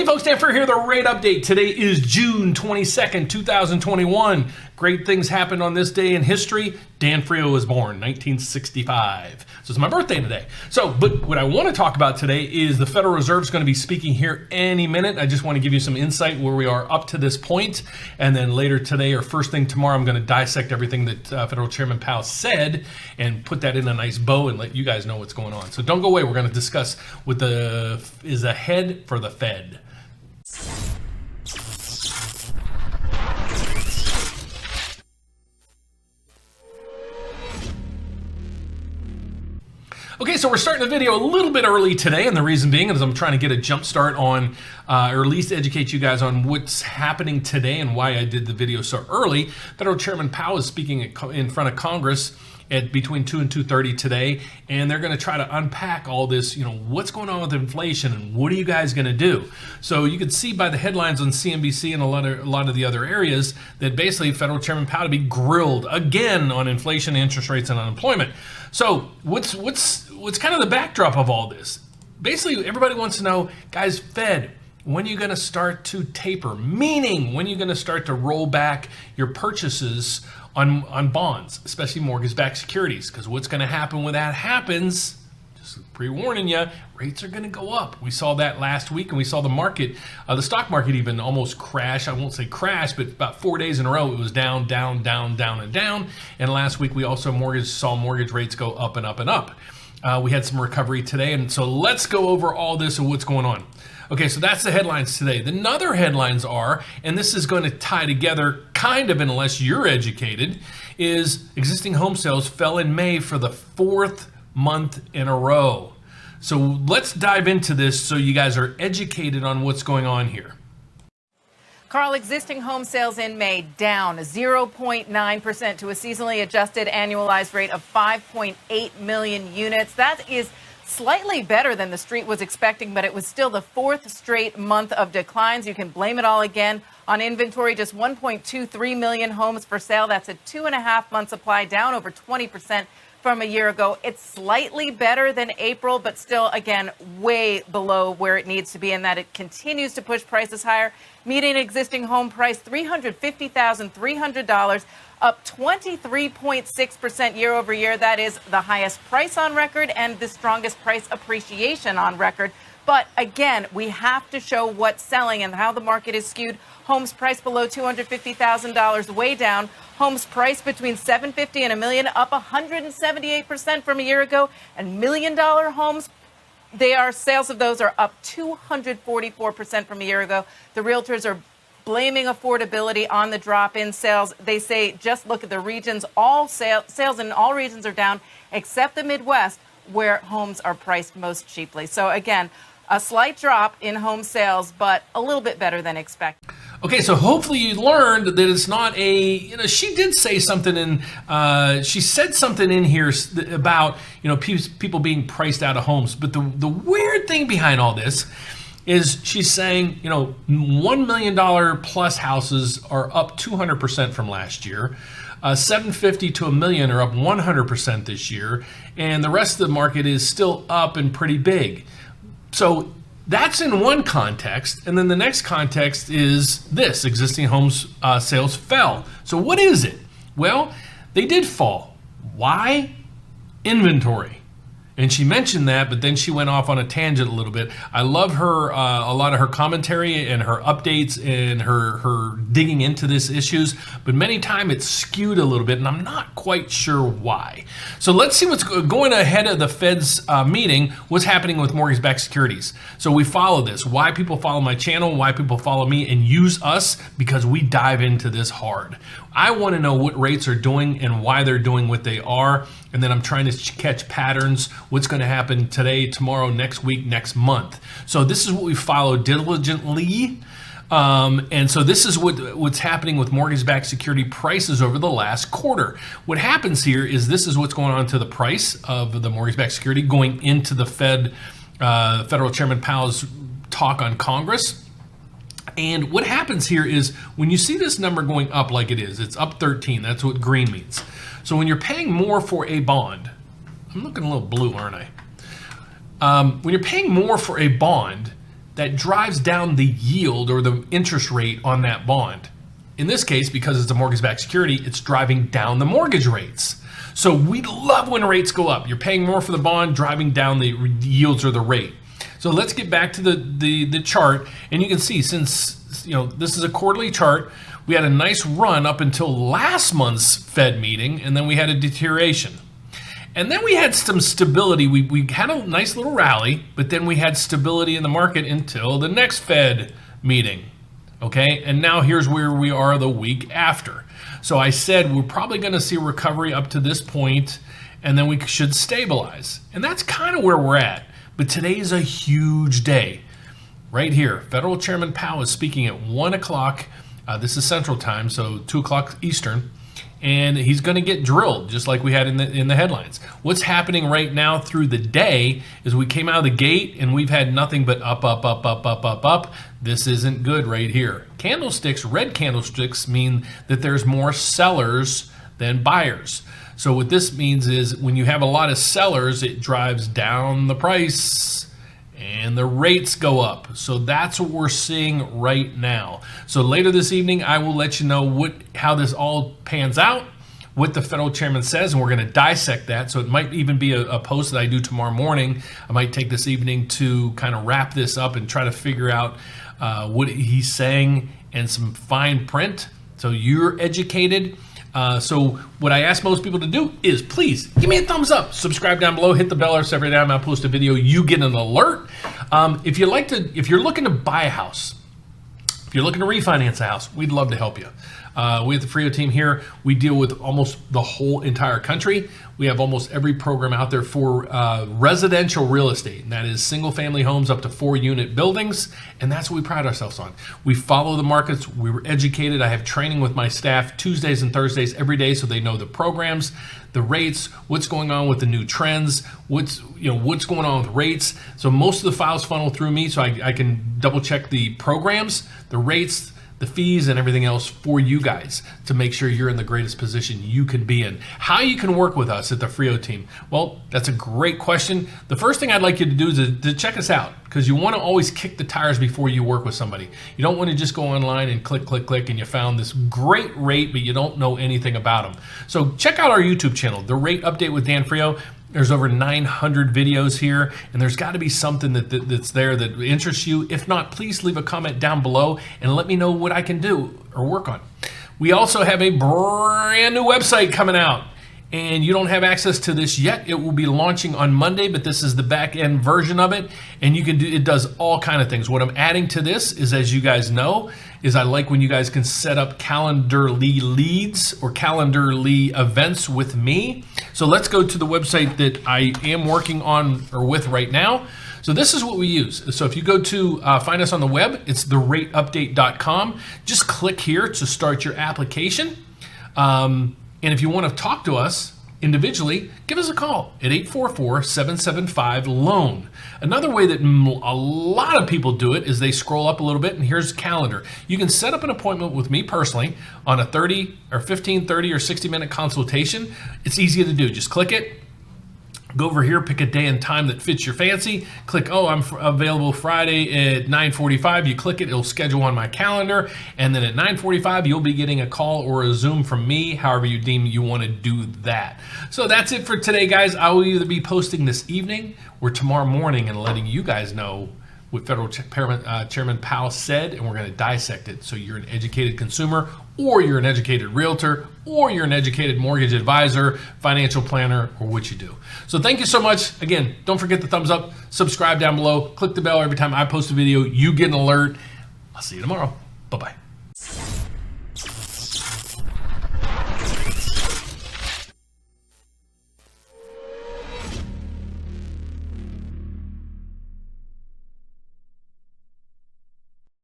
folks, Dan Frio here, the rate update. Today is June 22nd, 2021. Great things happened on this day in history. Dan Frio was born, 1965. So it's my birthday today. But what I want to talk about today is the Federal Reserve is going to be speaking here any minute. I just want to give you some insight where we are up to this point. And then later today or first thing tomorrow, I'm going to dissect everything that Federal Chairman Powell said and put that in a nice bow and let you guys know what's going on. So don't go away. We're going to discuss what is ahead for the Fed. Okay, so we're starting the video a little bit early today, and the reason being is I'm trying to get a jump start on, or at least educate you guys on what's happening today and why I did the video so early. Federal Chairman Powell is speaking in front of Congress at between 2 and 2:30 today, and they're going to try to unpack all this, what's going on with inflation and what are you guys going to do? So you can see by the headlines on CNBC and a lot of the other areas that basically Federal Chairman Powell to be grilled again on inflation, interest rates, and unemployment. So what's kind of the backdrop of all this? Basically, everybody wants to know, guys, Fed, when are you going to start to taper? Meaning, when are you going to start to roll back your purchases on bonds, especially mortgage-backed securities? Because what's going to happen when that happens, just pre-warning you, rates are going to go up. We saw that last week, and we saw the market, the stock market even almost crash. I won't say crash, but about 4 days in a row, it was down, down, down, down, and down. And last week, we also saw mortgage rates go up and up and up. We had some recovery today, and so let's go over all this and what's going on. Okay, so that's the headlines today. The other headlines are, and this is going to tie together kind of unless you're educated, is existing home sales fell in May for the 4th month in a row. So let's dive into this so you guys are educated on what's going on here. Carl, existing home sales in May down 0.9% to a seasonally adjusted annualized rate of 5.8 million units. That is slightly better than the street was expecting, but it was still the 4th straight month of declines. You can blame it all again on inventory. Just 1.23 million homes for sale. That's a 2.5-month supply, down over 20% from a year ago. It's slightly better than April, but still, again, way below where it needs to be, in that it continues to push prices higher. Median existing home price, $350,300, up 23.6% year over year. That is the highest price on record and the strongest price appreciation on record. But again, we have to show what's selling and how the market is skewed. Homes priced below $250,000 way down. Homes priced between $750,000 and $1 million, up 178% from a year ago. And $1 million homes, sales of those are up 244% from a year ago. The realtors are blaming affordability on the drop in sales. They say, just look at the regions. All sales in all regions are down except the Midwest, where homes are priced most cheaply. So again, a slight drop in home sales, but a little bit better than expected. Okay, so hopefully you learned that it's not she did say something she said something in here about, people being priced out of homes. But the weird thing behind all this is she's saying, $1 million plus houses are up 200% from last year. 750 to $1 million are up 100% this year. And the rest of the market is still up and pretty big. So that's in one context, and then the next context is this: existing homes sales fell. So what is it? Well, they did fall. Why? Inventory. And she mentioned that, but then she went off on a tangent a little bit. I love her, a lot of her commentary and her updates and her digging into these issues, but many times it's skewed a little bit, and I'm not quite sure why. So let's see what's going ahead of the Fed's meeting, what's happening with mortgage-backed securities. So we follow this. Why people follow my channel, why people follow me and use us, because we dive into this hard. I want to know what rates are doing and why they're doing what they are. And then I'm trying to catch patterns, what's going to happen today, tomorrow, next week, next month. So this is what we follow diligently. And so this is what's happening with mortgage-backed security prices over the last quarter. What happens here is this is what's going on to the price of the mortgage-backed security going into the Federal Chairman Powell's talk on Congress. And what happens here is when you see this number going up like it is, it's up 13. That's what green means. So when you're paying more for a bond, I'm looking a little blue, aren't I? When you're paying more for a bond, that drives down the yield or the interest rate on that bond. In this case, because it's a mortgage-backed security, it's driving down the mortgage rates. So we love when rates go up. You're paying more for the bond, driving down the yields or the rate. So let's get back to the chart, and you can see, since this is a quarterly chart, we had a nice run up until last month's Fed meeting, and then we had a deterioration. And then we had some stability. We had a nice little rally, but then we had stability in the market until the next Fed meeting. Okay, and now here's where we are the week after. So I said we're probably going to see a recovery up to this point, and then we should stabilize. And that's kind of where we're at. But today is a huge day. Right here, Federal Chairman Powell is speaking at 1 o'clock. This is Central Time, so 2 o'clock Eastern. And he's going to get drilled, just like we had in the headlines. What's happening right now through the day is we came out of the gate and we've had nothing but up, up, up, up, up, up, up. This isn't good right here. Candlesticks, red candlesticks, mean that there's more sellers than buyers. So what this means is when you have a lot of sellers, it drives down the price and the rates go up. So that's what we're seeing right now. So later this evening, I will let you know how this all pans out, what the federal chairman says, and we're going to dissect that. So it might even be a post that I do tomorrow morning. I might take this evening to kind of wrap this up and try to figure out what he's saying and some fine print. So you're educated. So what I ask most people to do is please give me a thumbs up, subscribe down below, hit the bell so every time I post a video, you get an alert. If you're looking to buy a house, if you're looking to refinance a house, we'd love to help you. We at the Frio team here, we deal with almost the whole entire country. We have almost every program out there for residential real estate. And that is single family homes up to 4-unit buildings. And that's what we pride ourselves on. We follow the markets. We were educated. I have training with my staff Tuesdays and Thursdays every day, so they know the programs, the rates, what's going on with the new trends, what's going on with rates. So most of the files funnel through me, so I can double check the programs, the rates, the fees, and everything else for you guys to make sure you're in the greatest position you can be in. How you can work with us at the Frio team? Well, that's a great question. The first thing I'd like you to do is to check us out, because you want to always kick the tires before you work with somebody. You don't want to just go online and click, click, click, and you found this great rate, but you don't know anything about them. So check out our YouTube channel, The Rate Update with Dan Frio. There's over 900 videos here, and there's got to be something that's there that interests you. If not, please leave a comment down below and let me know what I can do or work on. We also have a brand new website coming out, and you don't have access to this yet. It will be launching on Monday, but this is the back end version of it, and it does all kind of things. What I'm adding to this is, as you guys know, is I like when you guys can set up Calendarly leads or Calendarly events with me. So let's go to the website that I am working on or with right now. So this is what we use. So if you go to find us on the web, it's therateupdate.com. Just click here to start your application. And if you want to talk to us individually, give us a call at 844-775-LOAN. Another way that a lot of people do it is they scroll up a little bit, and here's the calendar. You can set up an appointment with me personally on a 30 or 15, 30 or 60-minute consultation. It's easy to do. Just click it. Go over here, pick a day and time that fits your fancy. Click, I'm available Friday at 9:45. You click it, it'll schedule on my calendar. And then at 9:45, you'll be getting a call or a Zoom from me, however you deem you want to do that. So that's it for today, guys. I will either be posting this evening or tomorrow morning and letting you guys know what Federal Chairman Powell said, and we're going to dissect it. So you're an educated consumer, or you're an educated realtor, or you're an educated mortgage advisor, financial planner, or what you do. So thank you so much. Again, don't forget the thumbs up, subscribe down below, click the bell every time I post a video. You get an alert. I'll see you tomorrow. Bye-bye.